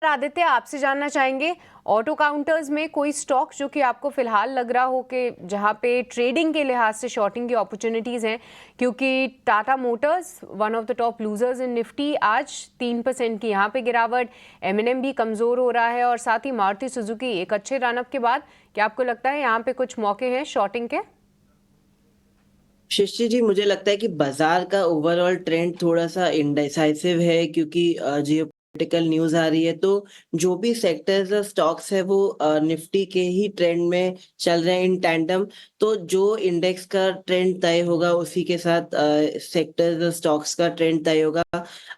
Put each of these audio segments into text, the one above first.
आदित्य, आपसे जानना चाहेंगे ऑटो काउंटर्स में कोई स्टॉक जो कि आपको फिलहाल लग रहा हो कि जहां पे ट्रेडिंग के लिहाज से शॉर्टिंग की अपॉर्चुनिटीज हैं, क्योंकि Tata Motors one of the top losers in Nifty, आज 3% की यहां पे गिरावट, एमएनएम भी कमजोर हो रहा है और साथ ही मारुति सुजुकी एक अच्छे रनअप के बाद, क्या आपको लगता है यहाँ पे कुछ मौके हैं शॉर्टिंग के? शिष्य जी, मुझे लगता है कि बाजार का ओवरऑल ट्रेंड थोड़ा सा इंडिसाइसिव है, क्योंकि जियोपॉलिटिकल न्यूज आ रही है। तो जो भी सेक्टर्स और स्टॉक्स है वो निफ्टी के ही ट्रेंड में चल रहे हैं इन टैंडम। तो जो इंडेक्स का ट्रेंड तय होगा उसी के साथ सेक्टर्स और स्टॉक्स का ट्रेंड तय होगा।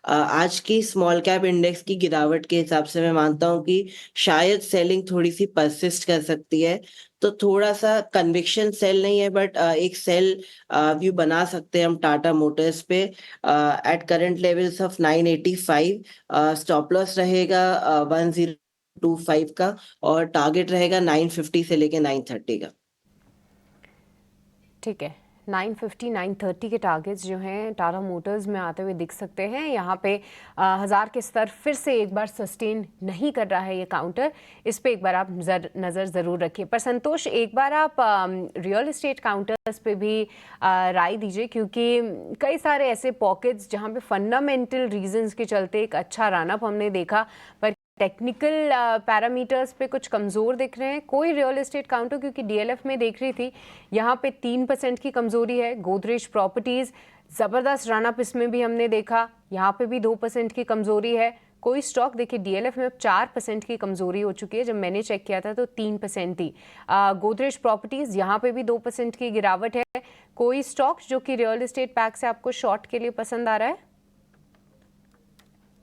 आज की स्मॉल कैप इंडेक्स की गिरावट के हिसाब से मैं मानता हूँ कि शायद सेलिंग थोड़ी सी परसिस्ट कर सकती है। तो थोड़ा सा कन्विक्शन सेल नहीं है, बट एक सेल व्यू बना सकते हैं हम टाटा मोटर्स पे at current levels of 985। Stop loss रहेगा 1025 का, और टारगेट रहेगा 950 से लेके 930 का। ठीक है, 950 930 के टारगेट्स जो हैं टाटा मोटर्स में आते हुए दिख सकते हैं। यहाँ पे 1000 के स्तर फिर से एक बार सस्टेन नहीं कर रहा है ये काउंटर, इस पे एक बार आप नज़र ज़रूर रखिए। पर संतोष, एक बार आप रियल एस्टेट काउंटर्स पे भी राय दीजिए, क्योंकि कई सारे ऐसे पॉकेट्स जहाँ पे फंडामेंटल रीजंस के चलते एक अच्छा रनअप हमने देखा, पर टेक्निकल पैरामीटर्स पे कुछ कमज़ोर दिख रहे हैं। कोई रियल एस्टेट काउंटर, क्योंकि डीएलएफ में देख रही थी यहाँ पे 3% की कमज़ोरी है। गोदरेज प्रॉपर्टीज़ ज़बरदस्त रनअप इसमें भी हमने देखा, यहाँ पे भी 2% की कमज़ोरी है। कोई स्टॉक देखिए डीएलएफ में अब 4% की कमज़ोरी हो चुकी है, जब मैंने चेक किया था तो 3% थी। गोदरेज प्रॉपर्टीज़ यहाँ पे भी 2% की गिरावट है। कोई स्टॉक जो कि रियल एस्टेट पैक से आपको शॉर्ट के लिए पसंद आ रहा है?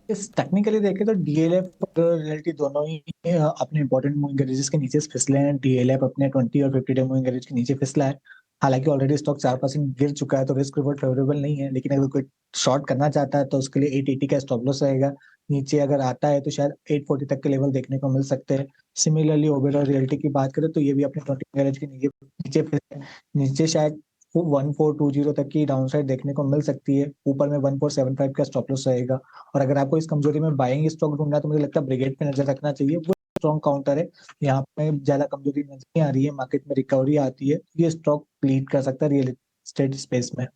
इस टेक्निकली देखें तो डीएलएफ और रियलिटी दोनों ही अपने इंपॉर्टेंट मूविंग एवरेजेस के नीचे फिसले हैं। डीएलएफ अपने 20 और 50 डे मूविंग एवरेज के नीचे फिसला है। हालांकि ऑलरेडी स्टॉक 4% गिर चुका है, तो रिस्क रिवॉर्ड फेवरेबल नहीं है। लेकिन अगर कोई शॉर्ट करना चाहता है तो उसके लिए 880 का स्टॉप लॉस रहेगा। नीचे अगर आता है तो शायद 840 तक के लेवल देखने को मिल सकते हैं। सिमिलरली ओबेर और रियलिटी की बात करें तो ये भी अपने 20 एवरेज के नीचे फिसले हैं। नीचे शायद 1420 तक की डाउनसाइड देखने को मिल सकती है। ऊपर में 1475 का स्टॉप लॉस रहेगा। और अगर आपको इस कमजोरी में बाइंग स्टॉक ढूंढना है तो मुझे लगता है ब्रिगेड पे नजर रखना चाहिए। वो स्ट्रॉन्ग काउंटर है, यहाँ पे ज्यादा कमजोरी नजर नहीं आ रही है, मार्केट में रिकवरी आती है। ये स्टॉक लीड कर सकता है रियल एस्टेट स्पेस में।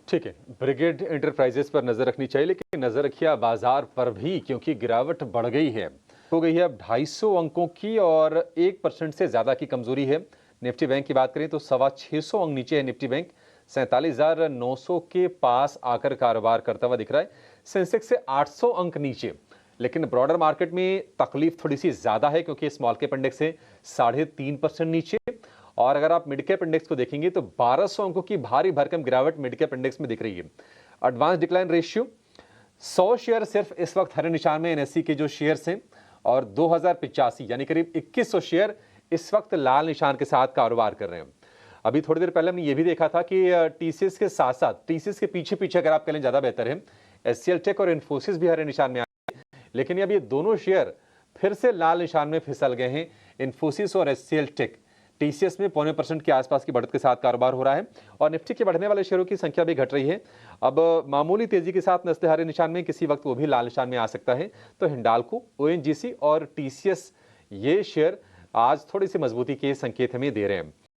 ठीक है, ब्रिगेड एंटरप्राइजेस पर नजर रखनी चाहिए, लेकिन नजर रखिए बाजार पर भी, क्योंकि गिरावट बढ़ गई है, हो गई है अब 250 अंकों की और 1% से ज्यादा की कमजोरी है। निफ्टी बैंक की बात करें तो 625 अंक नीचे है निफ्टी बैंक, 47,900 के पास आकर कारोबार करता हुआ दिख रहा है। सेंसेक्स से 800 अंक नीचे, लेकिन ब्रॉडर मार्केट में तकलीफ थोड़ी सी ज्यादा है, क्योंकि स्मॉल कैप इंडेक्स से 3.5% नीचे। और अगर आप मिड कैप इंडेक्स को देखेंगे तो 1200 अंकों की भारी भरकम गिरावट मिड कैप इंडेक्स में दिख रही है। एडवांस डिक्लाइन रेशियो 100 शेयर सिर्फ इस वक्त हरे निशान में एनएससी के जो शेयर्स हैं, और 2085 यानी करीब 2100 शेयर इस वक्त लाल निशान के साथ कारोबार कर रहे हैं। अभी थोड़ी देर पहले हमने ये भी देखा था कि टीसीएस के साथ साथ, टीसीएस के पीछे पीछे अगर आप कहें ज्यादा बेहतर है, एचसीएल टेक और इन्फोसिस भी हरे निशान में आए, लेकिन अब ये दोनों शेयर फिर से लाल निशान में फिसल गए हैं। इन्फोसिस और एचसीएल टेक, टीसीएस में 0.25% के आसपास की बढ़त के साथ कारोबार हो रहा है, और निफ्टी के बढ़ने वाले शेयरों की संख्या भी घट रही है। अब मामूली तेजी के साथ नस्ले हरे निशान में, किसी वक्त वो भी लाल निशान में आ सकता है। तो हिंडाल्को, ओएनजीसी और टीसीएस, ये शेयर आज थोड़ी सी मजबूती के संकेत हमें दे रहे हैं।